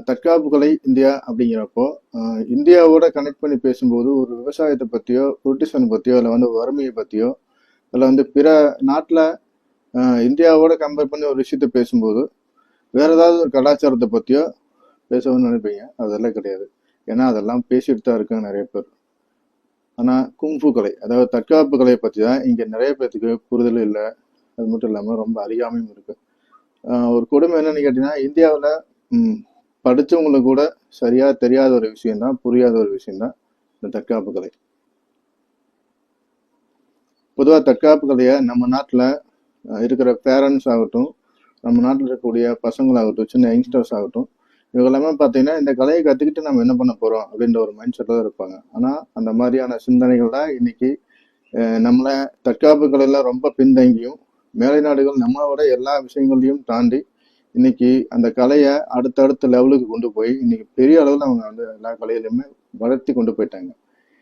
தற்காப்பு கலை இந்தியா அப்படிங்கிறப்போ இந்தியாவோட கனெக்ட் பண்ணி பேசும்போது ஒரு விவசாயத்தை பற்றியோ பொலிட்டிஷன் பற்றியோ இல்லை வறுமையை பற்றியோ இல்லை பிற நாட்டில் இந்தியாவோட கம்பேர் பண்ணி ஒரு விஷயத்த பேசும்போது வேற ஏதாவது ஒரு கலாச்சாரத்தை பற்றியோ பேசணும்னு நினைப்பீங்க. அதெல்லாம் கிடையாது. ஏன்னா அதெல்லாம் பேசிட்டு தான் இருக்காங்க நிறைய பேர். ஆனால் குங்ஃபு கலை, அதாவது தற்காப்பு கலையை பற்றி தான் இங்கே நிறைய பேர்த்துக்கு புரிதல் இல்லை. அது மட்டும் இல்லாமல் ரொம்ப அறியாமையும் இருக்கு. ஒரு கொடுமை என்னன்னு கேட்டீங்கன்னா, இந்தியாவில் படித்தவங்களுக்கு கூட சரியாக தெரியாத ஒரு விஷயம்தான், புரியாத ஒரு விஷயம்தான் இந்த தற்காப்பு கலை. பொதுவாக தற்காப்பு கலையை நம்ம நாட்டில் இருக்கிற பேரண்ட்ஸ் ஆகட்டும், நம்ம நாட்டில் இருக்கக்கூடிய பசங்களாகட்டும், சின்ன யங்ஸ்டர்ஸ் ஆகட்டும், இவங்க எல்லாமே பார்த்தீங்கன்னா இந்த கலையை கற்றுக்கிட்டு நம்ம என்ன பண்ண போகிறோம் அப்படின்ற ஒரு மைண்ட் செட்டில் தான் இருப்பாங்க. ஆனால் அந்த மாதிரியான சிந்தனைகள் தான் இன்னைக்கு நம்மளை தற்காப்பு கலையில் ரொம்ப பின்தங்கியும், மேலை நாடுகள் நம்மளோட எல்லா விஷயங்களையும் தாண்டி இன்னைக்கு அந்த கலையை அடுத்தடுத்த லெவலுக்கு கொண்டு போய் இன்னைக்கு பெரிய அளவில் அவங்க எல்லா கலையிலுமே வளர்த்தி கொண்டு போயிட்டாங்க.